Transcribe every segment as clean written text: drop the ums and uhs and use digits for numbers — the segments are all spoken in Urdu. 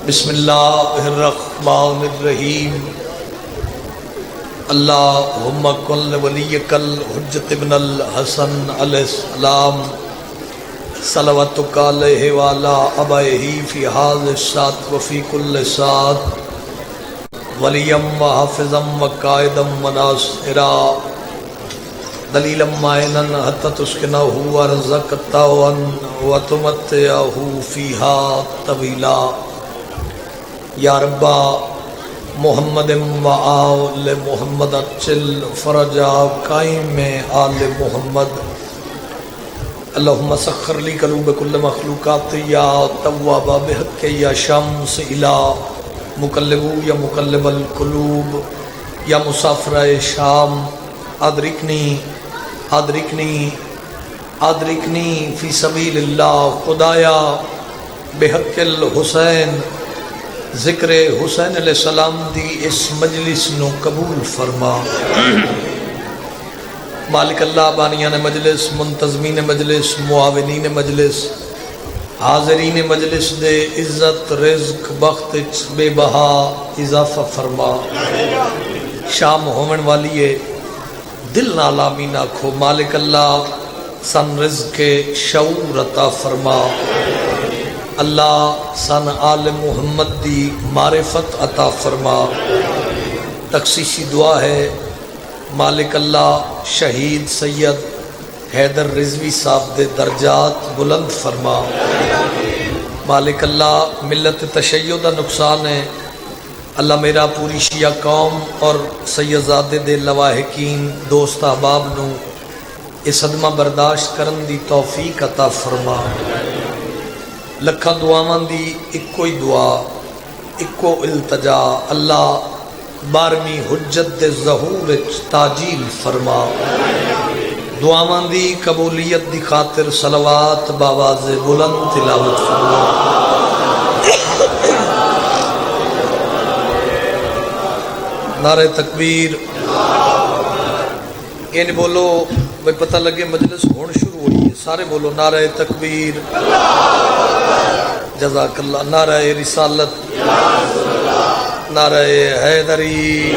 بسم اللہ الرحمن الرحیم اللہم کن ولیک الحجت ابن الحسن علیہ السلام صلواتک علیہ وعلا ابائہ فی حاض الساعت وفی کل ساعت ولیم و حافظم و قائدم و ناصرا دلیلم مائنن حتی تسکنہ ورزقتاون و تمتعہ فیہا طویلا یا ربا محمد و آل محمد اچل فرجا قائم آل محمد اللہم سخر لی قلوب کل مخلوقات یا توابا بحق یا شمس الہ مقلبو یا مقلب القلوب یا مسافر شام ادرکنی فی سبیل اللہ خدایا بحق الحسین ذکر حسین علیہ السلام دی اس مجلس نو قبول فرما مالک اللہ بانیان مجلس منتظمین مجلس معاونین مجلس حاضرین مجلس دے عزت رزق بخت بے بہا اضافہ فرما شام ہومن والی ہے دل نالامی نہ کھو مالک اللہ سن رزق شعور عطا فرما اللہ سن آل محمد دی معرفت عطا فرما تخصیصی دعا ہے مالک اللہ شہید سید حیدر رضوی صاحب دے درجات بلند فرما مالک اللہ ملت تشیع دا نقصان ہے اللہ میرا پوری شیعہ قوم اور سیدزادے دے لواحقین دوست احباب نو اس صدمہ برداشت کرن دی توفیق عطا فرما لکھاں دعاواں دی اکو ہی دعا اکو التجا اللہ بارہویں حجت دے ظہور تاجیل فرما دعاواں دی قبولیت دی خاطر صلوات باواز بلند تلاوت فرما نعرہ تکبیر یعنی بولو بھئی پتہ لگے مجلس ہون شروع ہوئی ہے سارے بولو نعرہ تکبیر جزاک اللہ نعرہ رسالت نعرہ حیدری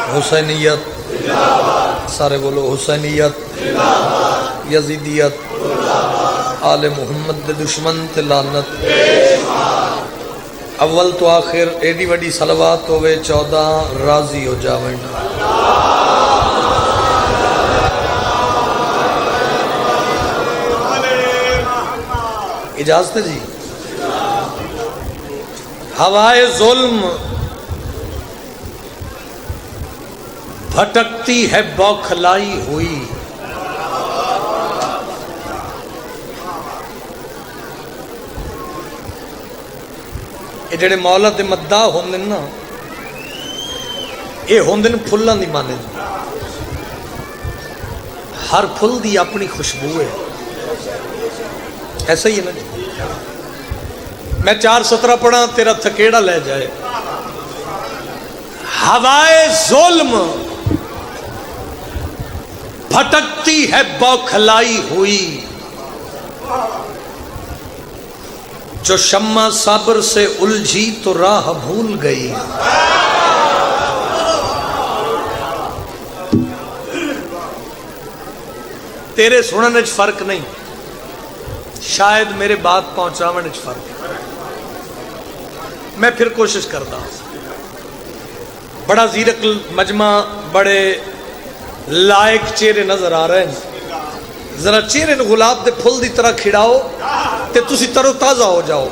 حسینیت سارے بولو حسینیت یزیدیت آل محمد دے دشمن تے لعنت اول تو آخر ایڈی وڈی صلوات ہوئے 14 راضی ہو جاویں اجازت ہے جی ہوائے ظلم بھٹکتی ہے بوکھلائی ہوئی یہ جڑے مولا دے مدعا ہوندن نا یہ ہوندن پھلاں دی مانے ہر پھل دی اپنی خوشبو ہے ایسا ہی ہے نا جی میں 4 سطرہ پڑھا تیرا تھکیڑا لے جائے ہوائے ظلم بھٹکتی ہے بوکھلائی ہوئی جو شمع صبر سے الجھی تو راہ بھول گئی تیرے سننے وچ فرق نہیں شاید میرے بات پہنچاونے وچ فرق ہے میں پھر کوشش کرتا بڑا زیرک مجمع بڑے لائق چہرے نظر آ رہے ہیں ذرا چہرے نو گلاب دے پھول دی طرح کھڑاؤ تے تسی تر و تازہ ہو جاؤ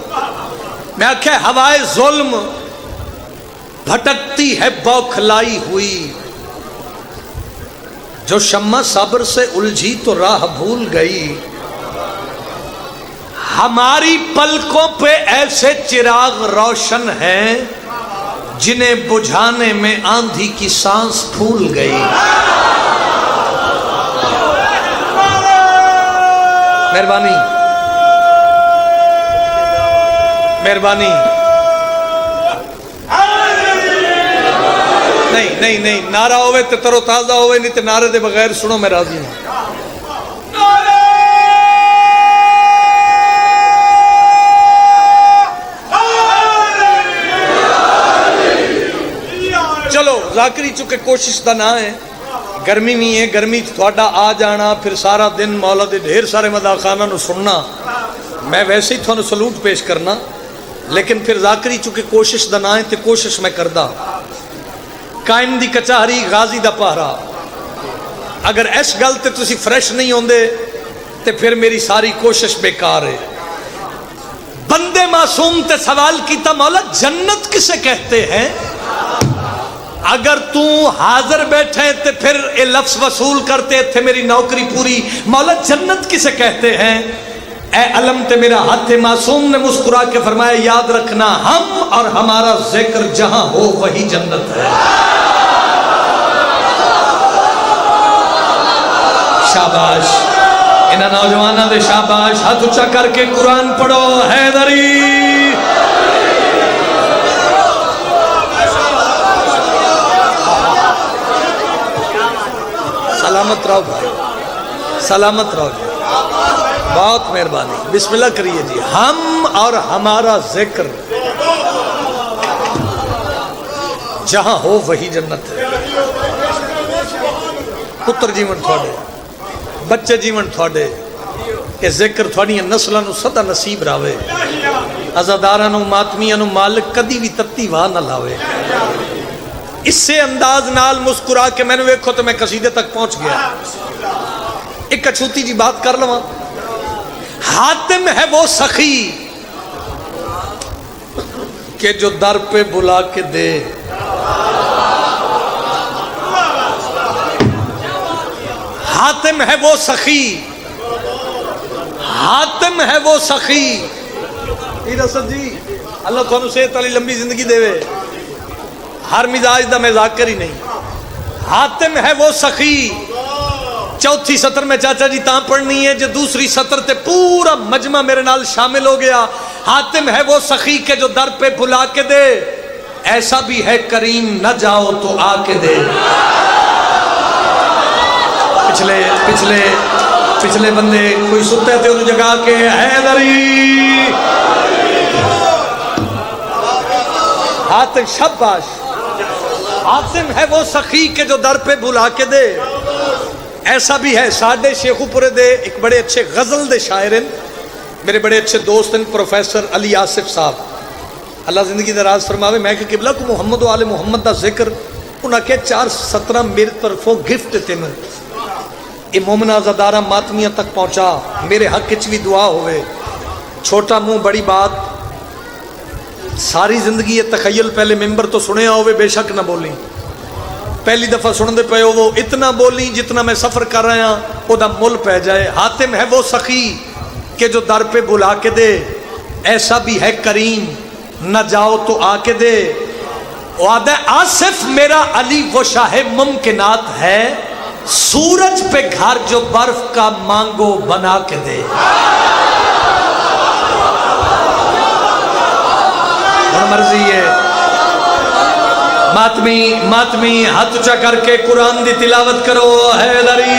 میں آکھیا ہوائے ظلم بھٹکتی ہے بوکھلائی ہوئی جو شمع صبر سے الجھی تو راہ بھول گئی ہماری پلکوں پہ ایسے چراغ روشن ہیں جنہیں بجھانے میں آندھی کی سانس پھول گئی مہربانی مہربانی نہیں نعرہ ہوئے تے تر و تازہ ہوئے نہیں تے نعرے دے بغیر سنو میں راضی ہوں ذاکری چکے کوشش دا نہ ہے. گرمی بھی ہے, گرمی تھوڑا آ جانا, پھر سارا دن مولا دے ڈھیر سارے مداخانہ نو سننا, میں ویسے ہی تھوڑا سلوٹ پیش کرنا, لیکن پھر ذاکری چکے کوشش دا نہ ہے تے کوشش میں کردہ. قائم دی کچہری غازی دا پہرا, اگر اس گل تے تسی فریش نہیں ہوندے تے پھر میری ساری کوشش بیکار ہے. بندے معصوم تے سوال کیتا, مولا جنت کسے کہتے ہیں؟ اگر تو حاضر بیٹھے تے پھر اے لفظ وصول کرتے تھے میری نوکری پوری. مولا جنت کسے کہتے ہیں؟ اے علم تے میرا ہاتھ معصوم نے مسکرا کے فرمایا, یاد رکھنا ہم اور ہمارا ذکر جہاں ہو وہی جنت ہے. شاباش انہاں نوجوانوں دے, شاباش. ہاتھ اونچا کر کے قرآن پڑھو. حیدری سلامت رہو بھائی, سلامت رہو جی, بہت مہربانی. بسم اللہ کریے جی. ہم اور ہمارا ذکر جہاں ہو وہی جنت ہے. پتر جیون تھوڑے, بچے جیون تھوڑے, کہ ذکر تھوڑی نسلوں نو سدا نصیب راوے. عزاداراں نو ماتمیاں نو مالک کدی بھی تتی واہ نہ لاوے. اس سے انداز نال مسکرا کے میں نے ویکھو تو میں قصیدے تک پہنچ گیا. ایک اچھوتی جی بات کر لواں. حاتم ہے وہ سخی کہ جو در پہ بلا کے دے. حاتم ہے وہ سخی, حاتم ہے وہ سخی. پیر اسد جی اللہ تھانوں صحت والی لمبی زندگی دے وے, ہر مزاج دا میں ذاکر ہی نہیں. حاتم ہے وہ سخی. چوتھی سطر میں چاچا جی تاں پڑھنی ہے جو دوسری سطر تے پورا مجمع میرے نال شامل ہو گیا. حاتم ہے وہ سخی کہ جو در پہ بلا کے دے, ایسا بھی ہے کریم نہ جاؤ تو آ کے دے. پچھلے بندے کوئی ستے تھے انہوں جگا کے حیدری حاتم. شاباش. حاتم ہے وہ سخی کہ جو در پہ بلا کے دے, ایسا بھی ہے. ساڈے شیخو پورے دے ایک بڑے اچھے غزل دے شاعر ہیں, میرے بڑے اچھے دوست ہیں پروفیسر علی آصف صاحب, اللہ زندگی دراز فرماوے. میں کہ قبلہ کو محمد و آل محمد دا ذکر انہاں کہ 4:17 میرے طرفوں گفٹ تے میں اے مومنہ عزادارہ ماتمیاں تک پہنچا. میرے حق وچ بھی دعا ہوئے. چھوٹا منہ بڑی بات. ساری زندگی یہ تخیل پہلے ممبر تو سنیا ہوئے, بے شک نہ بولیں. پہلی دفعہ سن دے پے ہو وہ اتنا بولیں جتنا میں سفر کر رہا ہوں وہ دا مل پہ جائے. حاتم ہے وہ سخی کہ جو در پہ بلا کے دے, ایسا بھی ہے کریم نہ جاؤ تو آ کے دے. وعدہ آصف میرا علی وہ شاہ ممکنات ہے, سورج پہ گھر جو برف کا مانگو بنا کے دے. مرضی ہے. ماتمی ہاتھ اونچا کر کے قرآن دی تلاوت کرو. حیدری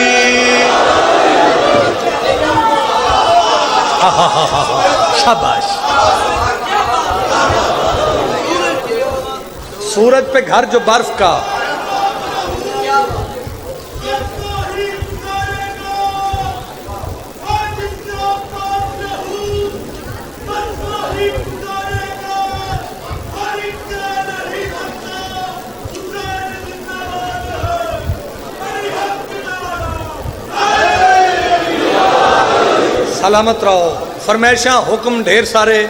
شاباش. سورج پہ گھر جو برف کا, سلامت رہو. فرمائشاں حکم ڈھیر سارے,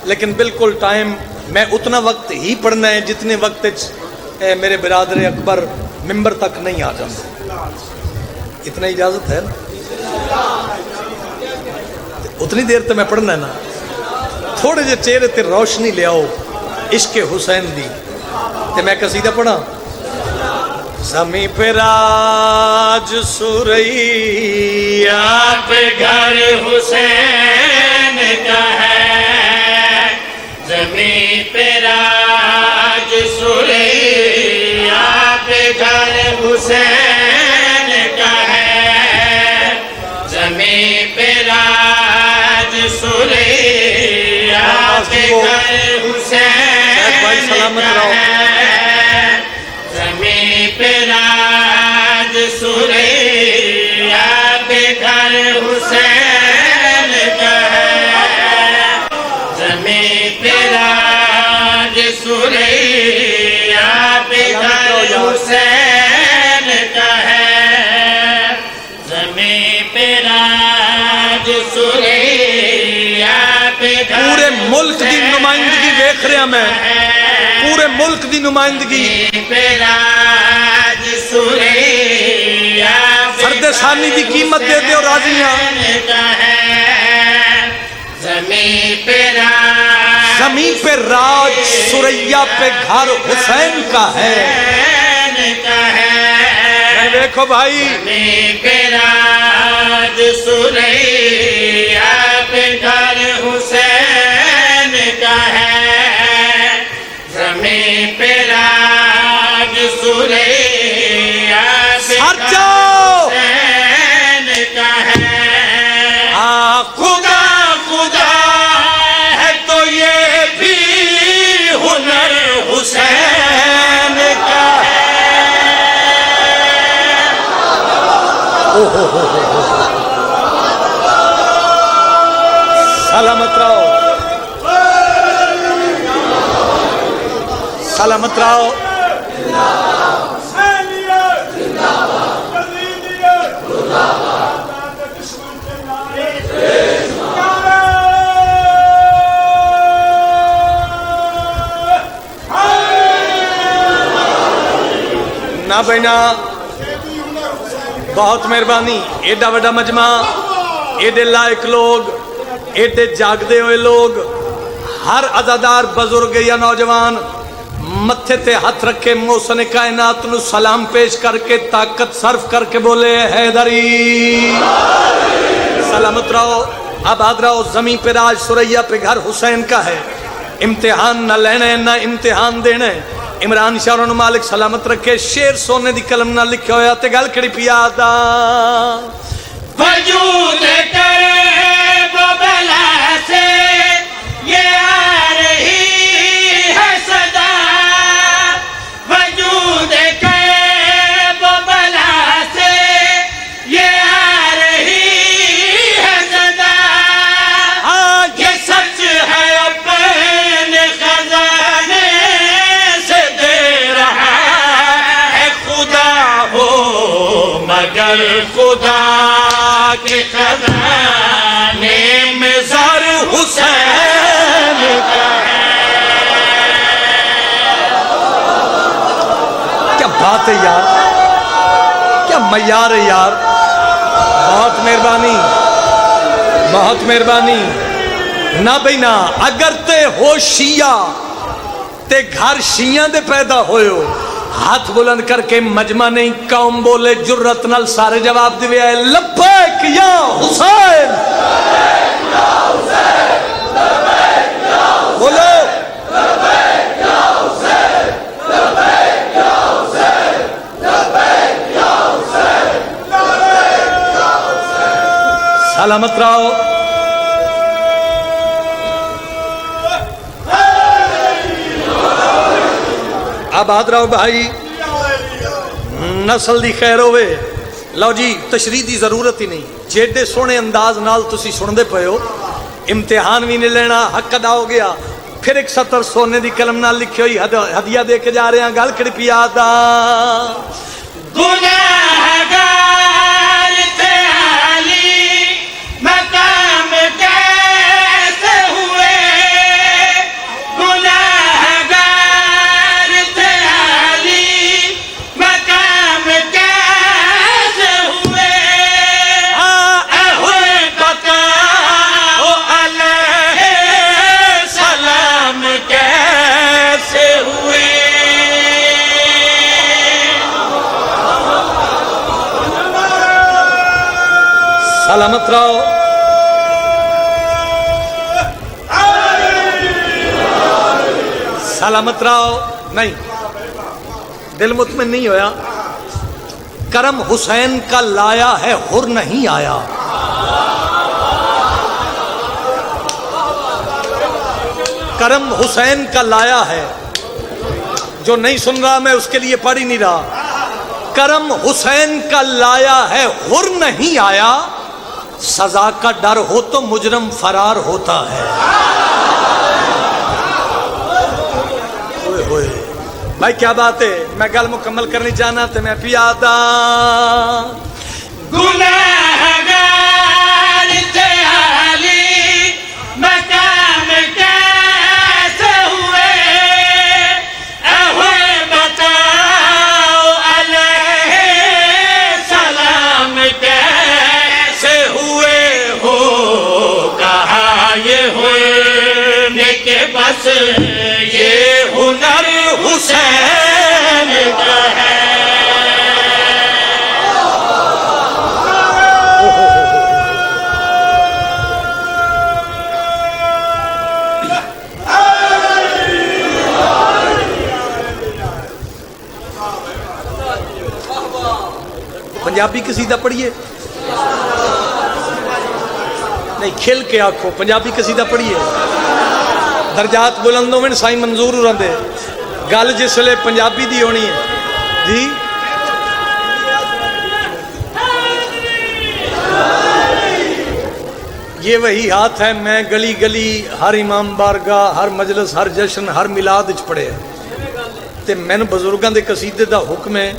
لیکن بالکل ٹائم میں اتنا وقت ہی پڑھنا ہے جتنے وقت میرے برادر اکبر ممبر تک نہیں آ جاتے. اتنا اجازت ہے نا, اتنی دیر تو میں پڑھنا ہے نا. تھوڑے جے چہرے تے روشنی لے آؤ عشق حسین دی. تے میں قصیدہ پڑھا. زمیں پہ راج سوریا پہ گھر حسین کا ہے, زمیں پہ راج سوریا پہ گھر حسین کا ہے, زمیں پہ راج سوریا پہ گھر حسین کا ہے, زمیں گھر حسین کا ہے، زمین پہ راج سوریا پہ گھر حسین کا ہے، زمین پہ راج سوریا پہ گھر پورے ملک دی نمائندگی دیکھ رہا میں، پورے ملک دی نمائندگی پہ راج سوریا فرد ثانی دی قیمت دے دے اور راضیاں زمین پہ راج زمین پہ راج سوریا پہ گھر حسین کا ہے۔ دیکھو بھائی زمین پہ راج سوریا پہ گھر حسین کا ہے، زمین پہ راج سوریا پہ سر گھر جاؤ حسین کا ہے۔ خدا خدا ہے تو یہ بھی ہنر حسین کا ہے۔ سلامت رہو، سلامت رہو۔ نہ بینا بہت مہربانی، ایڈا بڑا مجمع، ایڈے لائق لوگ، ایڈے جاگدے ہوئے لوگ، ہر عزادار بزرگ یا نوجوان متھے تے ہاتھ رکھے موسن کائنات نو سلام پیش کر کے طاقت صرف کر کے بولے حیدری۔ سلامت رہو، آباد رہو۔ زمین پہ راج سوریا پہ گھر حسین کا ہے، امتحان نہ لینے نہ امتحان دینے۔ عمران شاہ اور مالک سلامت رکھے، شیر سونے دی قلم نہ لکھے ہویا تے گل کھڑی پیادا۔ وجود کرے وہ بلا سے یہ آ رہی ہے صدا، وجود کرے وہ بلا سے یہ آ رہی ہے صدا، یہ سچ ہے اپنے خزانے سے دے رہا ہے خدا ہو مگر خدا کے خزانے میں زر حسین کا ہے۔ کیا بات ہے یار، کیا معیار ہے یار۔ بہت مہربانی، بہت مہربانی۔ نہ بھئی نہ، اگر تے ہو شیعہ تے گھر شیعہ دے پیدا ہوئے ہو، ہاتھ بلند کر کے مجمع نہیں قوم بولے جرت نال سارے جواب دیوے آئے لبیک یا حسین، بولو سلامت رہو۔ آباد رہو بھائی، نسل دی خیر ہوئے۔ لو جی تشریح دی ضرورت ہی نہیں، جیڈے سونے انداز نال تسی سن دے پئے ہو، امتحان بھی نہیں لینا، حق ادا ہو گیا۔ پھر ایک سطر سونے دی قلم نال لکھی ہوئی ہدیہ دے کے جا رہے ہیں، گل کھڑی پیادا۔ گناہگار تھے علی مقام کیسے ہوئے، گناہگار تھے علی مقام کیسے ہوئے، ہوئے بتاؤ علیہ سلام کیسے ہوئے۔ سلامت رہو۔ سلامت رہو۔ نہیں، دل مطمئن نہیں ہویا۔ کرم حسین کا لایا ہے، حر نہیں آیا۔ کرم حسین کا لایا ہے، جو نہیں سن رہا میں اس کے لیے پڑھ ہی نہیں رہا۔ کرم حسین کا لایا ہے، حر نہیں آیا، سزا کا ڈر ہو تو مجرم فرار ہوتا ہے. ہوئے بھائی کیا بات ہے. میں گل مکمل کرنی چاہنا تو میں پیادا گناہگار تھے علی مقام کیسے ہوئے ہوئے بتاؤ علیہ سلام کیسے ہوئے ہو کہا یہ ہوئے کہ بس یہ ہنر حسین کا ہے. پنجابی قصیدہ پڑھیے نہیں کھل کے آکھو. پنجابی قصیدہ پڑھیے. درجات بلندوں میں سائیں منظور رہندے گل جس لے پنجابی دی ہونی ہے جی. یہ وہی ہاتھ ہے میں گلی گلی ہر امام بارگاہ ہر مجلس ہر جشن ہر میلاد وچ پڑھے تے مینوں بزرگاں دے قصیدے دا حکم ہے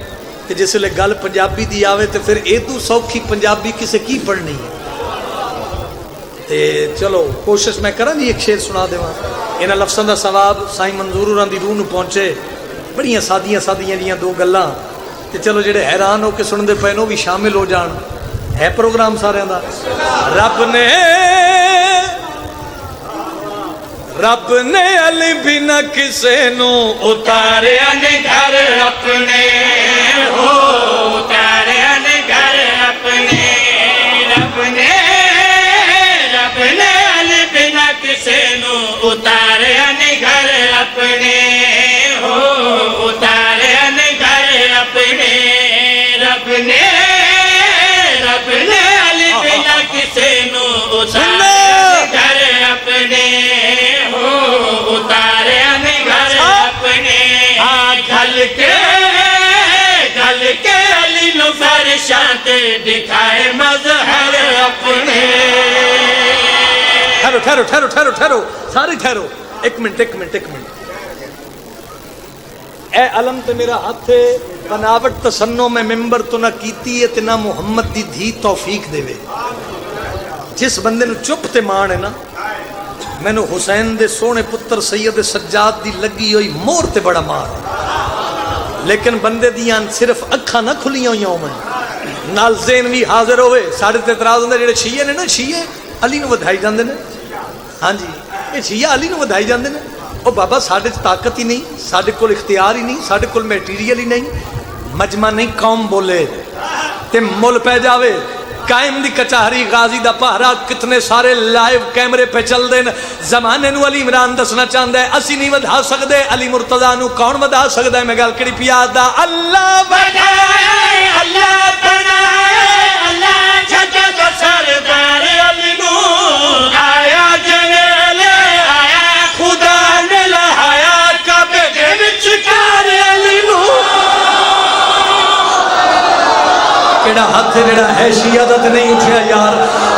کہ جس لے گل پنجابی دی آوے تے پھر ادو سوکھی پنجابی کسے کی پڑھنی ہے. تے چلو کوشش میں کراں جی ایک شعر سنا دیواں. انہاں لفظاں دا ثواب سائیں منظور ہوراں دی روح نوں پہنچے. بڑیاں سادیاں سادیاں جیاں دو گلاں تے چلو جڑے حیران ہو کے سنندے پے نو بھی شامل ہو جان. ہے پروگرام سارے دا. رب نے علی بنا کسے نو اتاریا نے گھر اپنے ہو اتاریا نے گھر اپنے. رب نے علی بنا کسے نو اتاریا نے گھر اپنے ہو اتاریا نے گھر اپنے. رب نے علی بنا کسے نو اتاریا نے گھر اپنے ہو اتاریا نے گھر اپنے. گھل کے علی نو فرشاں تے دکھائے مظہر اپنے. ٹھہرو ٹھہرو ٹھہرو ٹھہرو سارے ٹھہرو. ایک منٹ. اے علم تے میرا ہاتھ ہے بناوٹ تسنو میں ممبر تو نہ کیتی ہے تے نہ محمد دی دھی توفیق دے وے. جس بندے نو چپ تے مان ہے نا مینو حسین دے سونے پتر سید سجاد دی لگی ہوئی مور تے بڑا مار. لیکن بندے دیاں صرف اکھاں نہ کھلیاں ہوئی ہوں نال ذہن بھی حاضر ہوئے. ساڑھے تے اعتراض ہوندے جڑے شیعہ نے نا شیعہ علی نو ودھائی جاندے نے. ہاں جی یہ شیعہ علی نو ودھائی جاندے نے. او بابا ساڑھے طاقت ہی نہیں ساڑھے کول اختیار ہی نہیں ساڑھے کول میٹیریل ہی نہیں. مجمع نہیں قوم بولے تے مل پہ جاوے. قائم دی کچہری غازی دا پہرا کتنے سارے لائیو کیمرے پہ چل دین. زمانے نو علی عمران دسنا چاہندہ ہے اسی نہیں ودھا سکدے. علی مرتضیٰ نو کون ودھا سکدا ہے. میں گل کڑی پیادا اللہ بنائے اللہ بنائے اللہ جگہ دا سردار علی نو آیا جنیلے آیا خدا نے لہایا کعبے دے وچ کار علی نو. کیڑا ہاتھ ہے جڑا ہے شیعہ دا تے نہیں اٹھیا یار.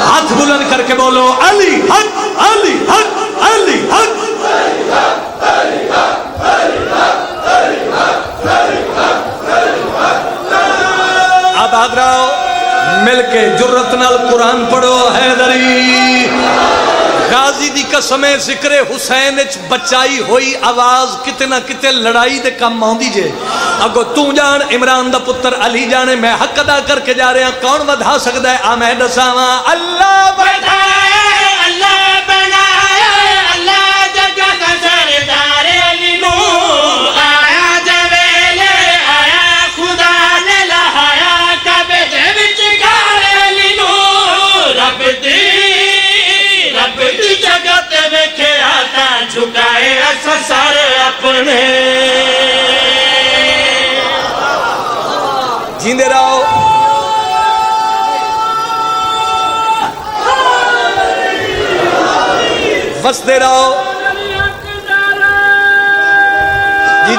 ہاتھ بلند کر کے بولو علی حق علی حق علی حق. اب آدراؤ مل کے جرت نال قرآن پڑھو. حیدری غازی دی قسم ذکر حسین وچ بچائی ہوئی آواز کتے نہ کتے لڑائی دے کم آوندی جے. اگو تو جان عمران دا پتر علی جانے میں حق ادا کر کے جا رہے ہیں. کون ودھا سکدا ہے. آ میں دساواں اللہ بنائے اللہ بنائے اللہ جگہ دا سردار علی نو آیا جویلے آیا خدا نے لہایا کعبے دے وچ کار علی نو. رب دی جگہ تے ویکھے آتا جھکائے اس سر اپنے. جیندے رہو. وسدے رہو.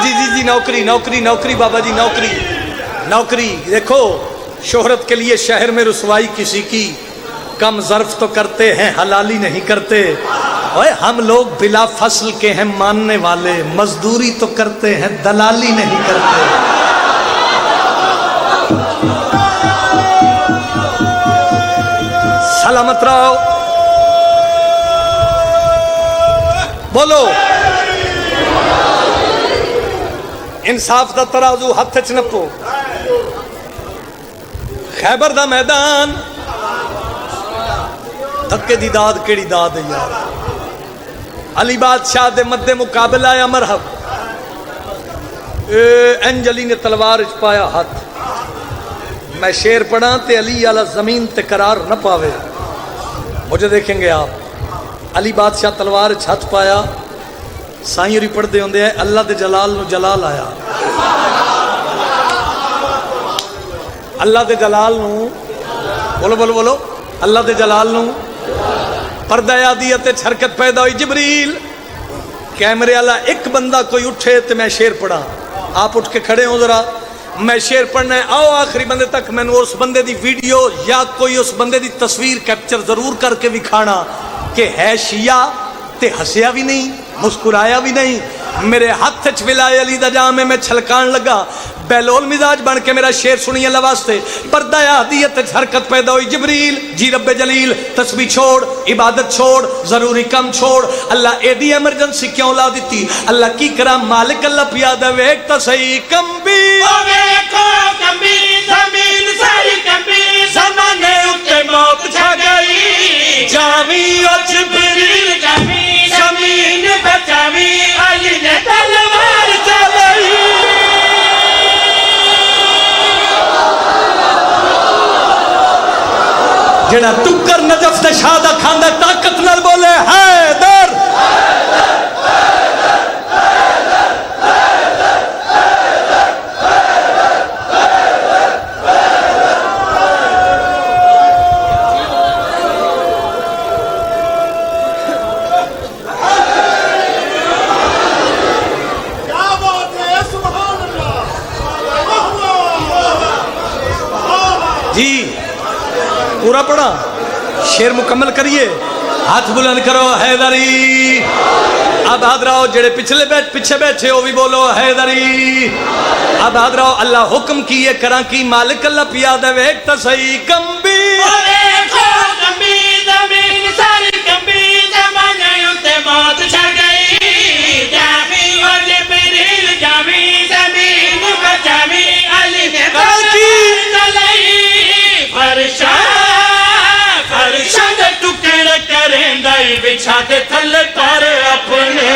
جی نوکری بابا جی نوکری. دیکھو شہرت کے لیے شہر میں رسوائی کسی کی کم ظرف تو کرتے ہیں حلالی نہیں کرتے. اوے ہم لوگ بلا فصل کے ہیں ماننے والے، مزدوری تو کرتے ہیں دلالی نہیں کرتے. سلامت رہو، بولو. انصاف دا ترازو ہاتھ چ نپو. خیبر دا میدان دھکے دی داد کیڑی داد ہے یار. علی بادشاہ دے مد مقابل آیا مرحب. انجلی نے تلوار اچ پایا ہاتھ. میں شیر پڑھا تے علی علی زمین تے قرار نہ پاوے. مجھے دیکھیں گے آپ. علی بادشاہ تلوار اچ ہاتھ پایا. سائیں ری پڑھ دے ہوندے ہیں اللہ دے جلال نو جلال آیا. اللہ دے جلال نو بولو بولو بولو. اللہ دے جلال نو پردہ یادیت حرکت پیدا ہوئی. جبریل کیمرے والا ایک بندہ کوئی اٹھے تو میں شیر پڑھا. آپ اٹھ کے کھڑے ہوں ذرا، میں شیر پڑھنا ہے. آؤ آخری بندے تک میں نے اس بندے دی ویڈیو یا کوئی اس بندے دی تصویر کیپچر ضرور کر کے دکھانا کہ ہے شیعہ تے ہسیا بھی نہیں مسکرایا بھی نہیں. میرے ہاتھ چ ولائے علی دا جام میں چھلکان لگا. بیلول مزاج بن کے میرا شیر سنی اللہ واسطے. پردہ ہدیت حرکت پیدا ہوئی. جبریل جی رب جلیل تسبیح چھوڑ، عبادت چھوڑ، ضروری کم چھوڑ. اللہ ایڈی ایمرجنسی کیوں لا دیتی؟ اللہ کی کرا مالک اللہ پیادہ ویک تا صحیح کم بھی ویکھو کمبی زمین ساری کمبی زمانے اتے موت چھا گئی. جاوی او جبریل جاوی زمین بچاوی علی نے تلوار چلائی. جڑا ٹکر نجف تے شادہ کھاندہ طاقت نال بولے حیدر. جی پورا پڑھا، شیر مکمل کریے. ہاتھ بلند کرو حیدری. اب ہاتھ رہو جڑے پیچھے بیٹھے ہو بھی بولو حیدری. اب ہاتھ رہو اللہ حکم کیے کراں کی مالک اللہ پیادہ ویک تا صحیح کم بھی ویکھو کمبی زمین ساری کمبی زمانے اتے موت چھا گئی. جاوی او جبریل جاوی زمین بچاوی علی نے تلوار چلائی. فرشاں دے ٹکڑے کریں دائی بچھا دے تھلے تارے اپنے.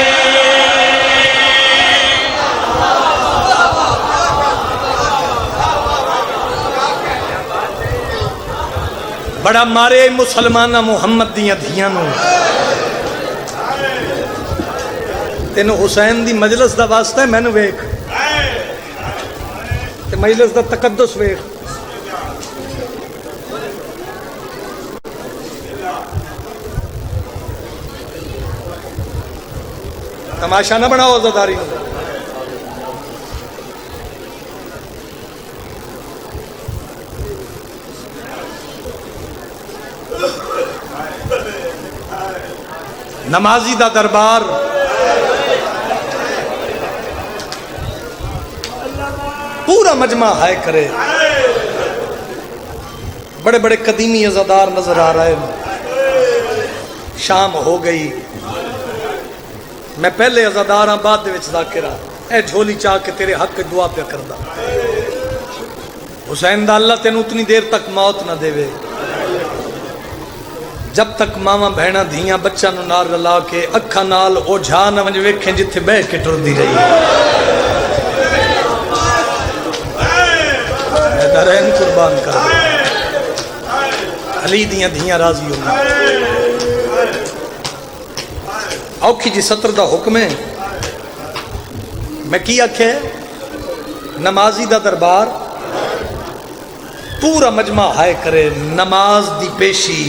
بڑا مارے مسلمانہ محمد دیاں دھیاں نو. تینو حسین دی مجلس دا واسطہ ہے میں نو ویک تے مجلس دا تقدس ویک. تماشا نہ بناؤ عزاداری. نمازی دا دربار پورا مجمع ہائے کرے. بڑے بڑے قدیمی عزادار نظر آ رہے ہیں. شام ہو گئی. میں پہلے عزادار ہاں بعد دے وچ ذاکرہ. اے جھولی چاہ کے تیرے حق دعا پہ کردہ. حسین دا اللہ تینوں اتنی دیر تک موت نہ دے وے جب تک ماما بہنا دھیاں بچہ نو نار رلا کے اکھا نال او جھا نہ ونج ویکھیں جتھے بہ کے ٹر دی رہی. میں درین قربان کر علی دیاں دھیاں راضی ہوگی. اوکھی جی سطر دا حکم ہے. میں کی آکھے نمازی دا دربار پورا مجمع ہائے کرے. نماز دی پیشی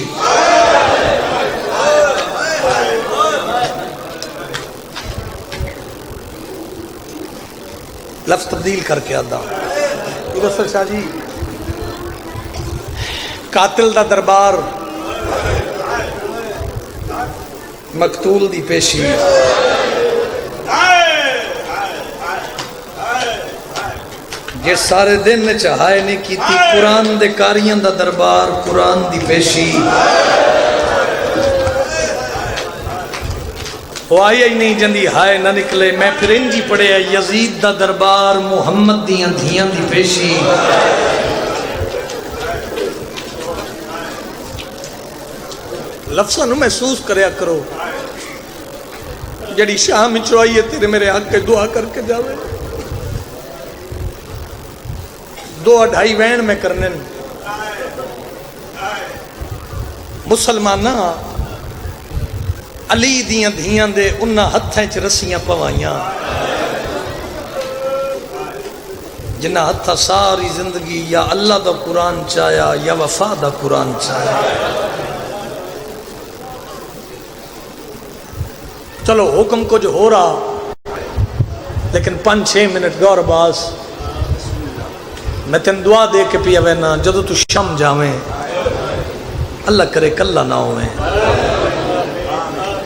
لفظ تبدیل کر کے آدھا. شاہ جی قاتل دا دربار مقتول دی پیشی جس سارے دن چاہائے نے کی تھی قرآن دے کاریاں دا دربار قرآن دی پیشی وہ آئی ہی نہیں جندی ہائے نہ نکلے میں پھر انجی پڑے یزید دا دربار محمد دیاں دھیاں دی پیشی لفظاں نو محسوس کریا کرو جڑی شام چڑھائی ہے تیرے میرے حق کے دعا کر کے جاوے 2-2.5 وین میں کرنے مسلمانہ علی دیاں دھیاں دے انہاں ہتھیں چ رسیاں پوائیاں جنہاں ہتھا ساری زندگی یا اللہ دا قرآن چاہیا یا وفا دا قرآن چاہیا چلو حکم کچھ ہو رہا لیکن 5-6 منٹ گور باس میں تین دعا دے کے پیا وینا جدو تو شم جاویں اللہ کرے کلہ نہ ہوئیں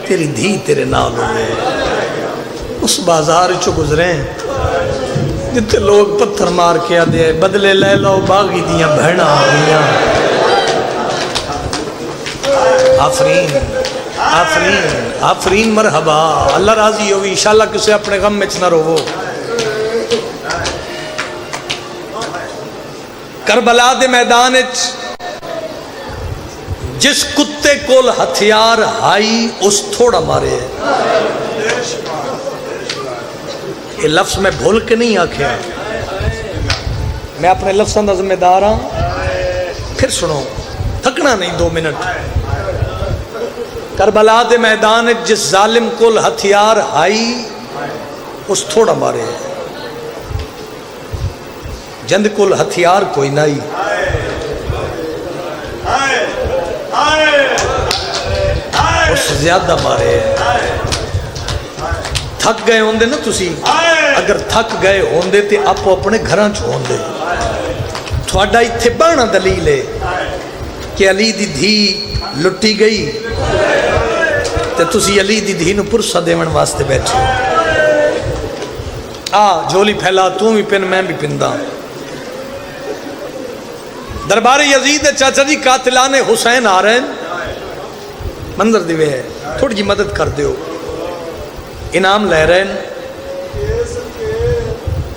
تیری دھی تیرے نال ہوئے اس بازار چو گزریں جتے لوگ پتھر مار کے آدھے بدلے لے لو باغی دیاں بہنا آگیاں آفرین آفرین آفرین مرحبا اللہ راضی ہوئی انشاءاللہ کسے اپنے غم میں چنا رو کربلا دے میدان جس کتے کول ہتھیار ہائی اس تھوڑا مارے ہے یہ لفظ میں بھول کے نہیں آکھے میں اپنے لفظوں دا ذمہ دار ہوں پھر سنو تھکنا نہیں 2 منٹ کربلا دے میدان جس ظالم کول ہتھیار ہائی اس تھوڑا مارے ہے جند کول ہتھیار کوئی نہیں اس زیادہ مارے ہے تھک گئے ہوندے نا تسی اگر تھک گئے ہوندے تے آپ اپنے گھراں چ ہوندے تھوڑا ایتھے بڑھنا دلیل ہے کہ علی دی دھی لٹی گئی تے تسی علی دی دھی نو پرسہ دیون واسطے بیٹھے جھولی پھیلا تو بھی پن میں بھی پندہ دربار یزید چاچا جی قاتلان حسین آ رہے ہیں منظر دیوے ہے تھوڑی جی مدد کر دیو انعام لے رہے ہیں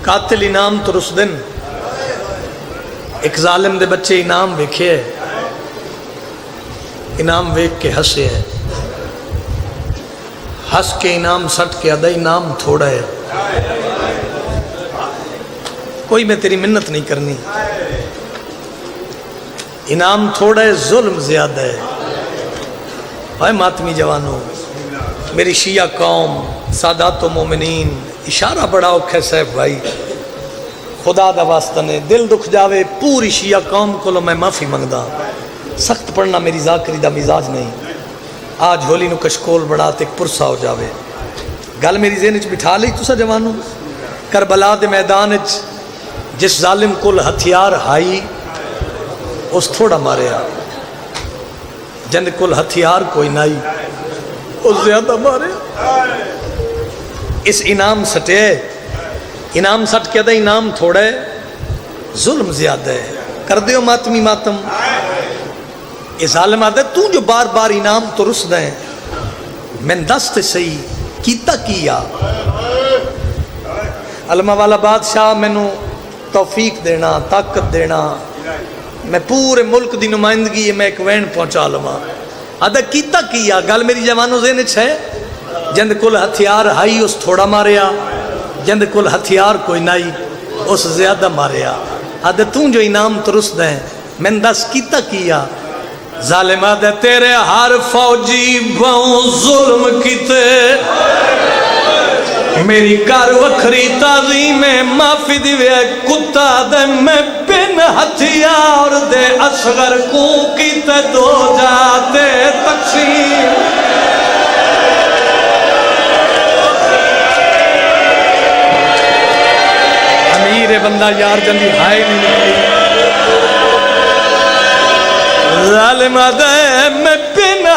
قاتل انعام تو رس دن ایک ظالم دے بچے انعام ویکھے ہے انعام ویک کے ہسے ہے ہس کے انعام سٹ کے ادھا انعام تھوڑا ہے کوئی میں تیری منت نہیں کرنی انعام تھوڑا ہے ظلم زیادہ ہے اے ماتمی جوانوں میری شیعہ قوم سادات و مومنین اشارہ بڑا اوکھے صاحب بھائی خدا دا واسطہ نے دل دکھ جاوے پوری شیعہ قوم کو لو میں معافی منگدا سخت پڑھنا میری ذاکری دا مزاج نہیں آج ہولی نو کشکول بڑا تے پرسہ ہو جاوے گل میری ذہن چ بٹھا لی تسا جوانوں کربلا دے میدان جس ظالم کول ہتھیار ہائی اس تھوڑا مارے جن کل ہتھیار کوئی نہیں اس زیادہ مارے اس انعام سٹے انعام سٹ کے دا انعام تھوڑا ہے ظلم زیادہ ہے کر دیو ماتمی ماتم یہ ظالم آدھے تو جو بار بار انعام تو رس دیں میں دست صحیح کیتا کیا علمہ والا بادشاہ میں نو توفیق دینا طاقت دینا میں پورے ملک دی نمائندگی میں ایک وین پہنچا لما آدھا کیتا کیا گل میری جوانوں ذہن ہے جند کل ہتھیار ہائی اس تھوڑا ماریا جند کل ہتھیار کوئی نہیں اس زیادہ ماریا آدھا توں جو انعام ترس دیں میں دس کیتا کیا ظالم آدھا تیرے ہر فوجی بہوں ظلم کیتے میری کار وکھری تعظیم معافی دیوے کتا دے میں بن ہتھیار دے اصغر کو کیتے دو جاتے تقسیم امیر بندہ یار جلدی ہائے نہیں نکلی ظالم دے میں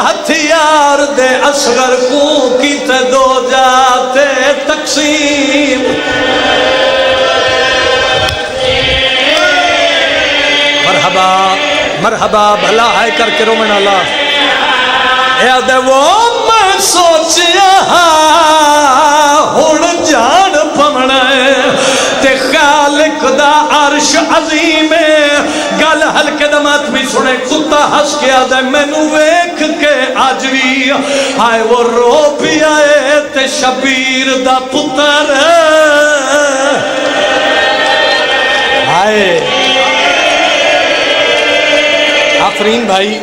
ہتھیار دے اصغر کو کیتے دو جاتے تقسیم مرحبا مرحبا بھلا ہے کر کے رومن اللہ یاد وہ میں سوچیا ہون جان پمنا تے خالق دا عرش عظیم گل ہلکے دمات بھی سنے کتا ہس کے آدھے مینو ویکھ کے آج بھی آئے وہ رو بھی آئے تے شبیر دا پتر آئے آفرین بھائی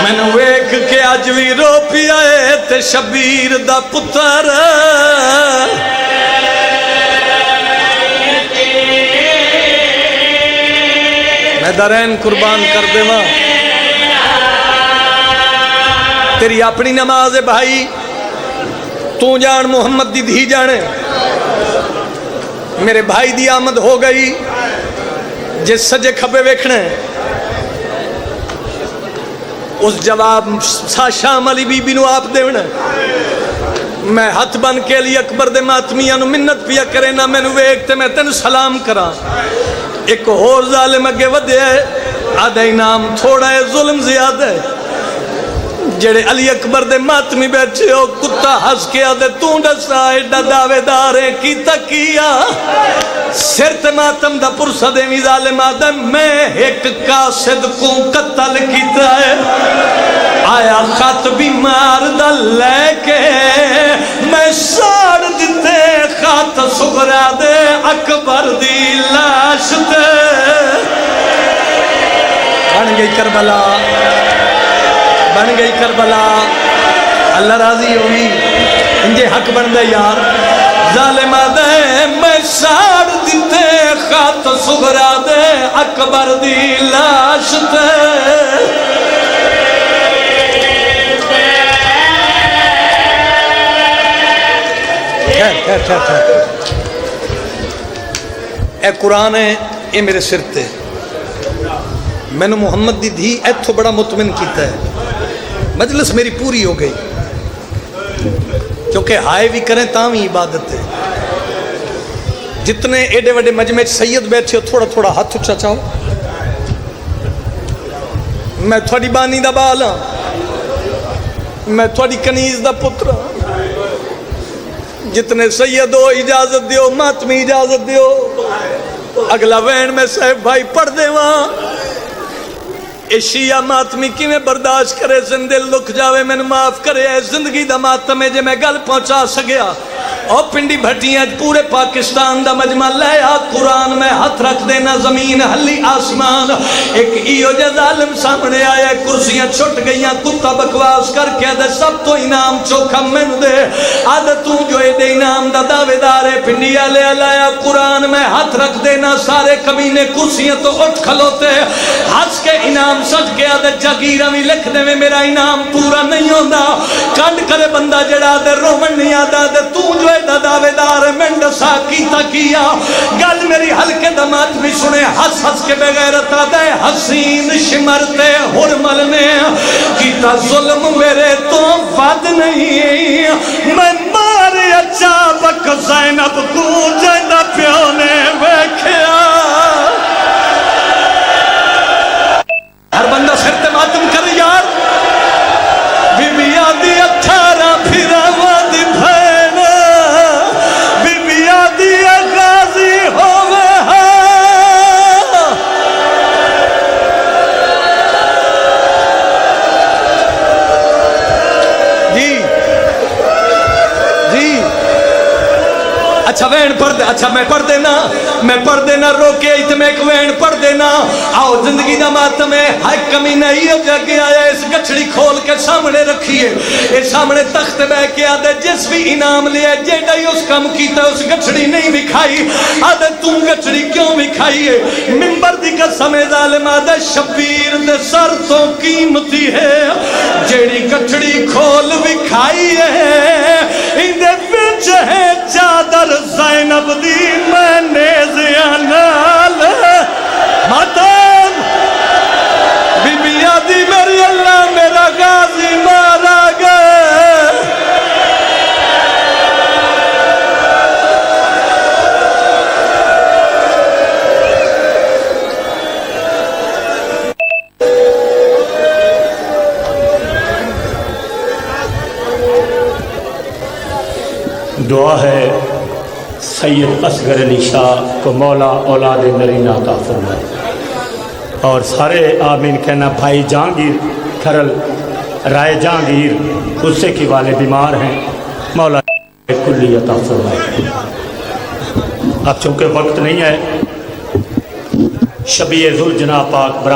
میں نے ویکھ کے آج بھی رو پی آئے تے شبیر دا پتر میں درین قربان کر دے ماں تیری اپنی نماز ہے بھائی تو جان محمد دی دھی جانے میرے بھائی دی آمد ہو گئی جس سجے کھبے ویکھنے اس جواب شام علی بی بی نو آپ دیونا میں ہاتھ بن کے علی اکبر دے ماتمیاں نو منت پیا کرے نا میں نو ویکھتے میں تین سلام کرا ایک اور ظالم اگے ودے ہے آدھا انعام تھوڑا ہے ظلم زیادہ ہے جڑے علی اکبر دے ماتمی بیٹھے ہو کتا ہس کے آدھے توں ڈسا ایڈا دعوے دارے کی تکیا سر تے ماتم دا پرسہ دیوی ظالم آدھے میں ایک قاصد کو قتل کیتا ہے آیا خط بیمار دا لے کے میں ساڑ دیتے خط سغرا دے اکبر دی لاش تے بن گئی کربلا بن گئی کربلا اللہ راضی ہوئی انجھے حق بن دے یار ظالم آدھے میں ساڑ دیتے خط سغرا دے اکبر دی لاش تے اے قرآن ہے یہ میرے سر تے میں نے محمد دی دھی ایتھو بڑا مطمئن کیتا ہے مجلس میری پوری ہو گئی کیونکہ ہائے بھی کریں تاں ہی عبادت ہے جتنے ایڈے وڈے مجمع سید بیٹھے ہو تھوڑا تھوڑا ہاتھ اچھا چاہو میں تھوڑی بانی دا بال ہاں میں تھوڑی کنیز دا پتر ہاں جتنے سید ہو اجازت دیو ماتمی اجازت دیو اگلا وین میں صاحب بھائی پڑھ دے وہاں اے شیعہ ماتمی کی میں برداشت کرے زندل لکھ جاوے میں معاف کرے اے زندگی دا ماتم ہے جے میں گل پہنچا سگیا اور پنڈی بھٹیاں پورے پاکستان دا مجمع لیا قرآن میں ہاتھ رکھ دینا زمین ہلی آسمان ایک ایو جے ظالم سامنے آیا کرسیاں چھٹ گئیاں کتا بکواس کر کے دے سب تو انعام چوکھا میں دے آدھے تو جو دے انعام دا دعوے دارے پنڈی آلے آلایا قرآن میں ہاتھ رکھ دینا سارے کمینے کرسیاں تو اٹھ کھلوتے ہاتھ کے انعام سچ کے آدھے جاگیرہ میں لکھ دے میں میرا انعام پورا نہیں ہوندہ کانڈ کرے بندہ جڑا دے رومن نہیں آدھا دے تو جو دعوے دار منڈ سا کیتا کیا گل میری ہلکے دمات بھی سنے ہس ہس کے بغیرت آدھے حسین شمرتے حرمل نے کیتا ظلم میرے تو ود نہیں میں مارے اچابک زینب کو جیدہ پیونے ویکھیا ہر بندہ سرتے ماتم کر یار بی بی آدھی 18 پھرا وادی بھین بی بی آدھی غازی ہوئے جی جی اچھا وین پڑھ دے اچھا میں پڑھ دینا روکے ایت میں ایک وین پڑھ دینا آؤ زندگی دا ماتم ہے ہائے کمی نہیں ہو جا کے آیا اس گچڑی کھول کے سامنے رکھیے اس سامنے تخت بے کے آدھے جس بھی انعام لیا جیڑا ہی اس کام کیتا اس گچڑی نہیں بکھائی آدھے تم گچڑی کیوں بکھائیے ممبر دی قسم ظالم آدھے شبیر دے سر تو قیمتی ہے جیڑی گچڑی کھول بکھائیے اندے وچ ہے چادر زینب دی میں نیزیاں نال ماتم بی بی دعا ہے سید اصغر علی شاہ کو مولا اولاد نرینہ عطا فرمائے، اور سارے آمین کہنا۔ بھائی جہانگیر کھرل رائے جہانگیر غصے کی والے بیمار ہیں، مولا کلی عطا فرمائے۔ اب چونکہ وقت نہیں ہے، شبیہ ذوالجناح پاک برہم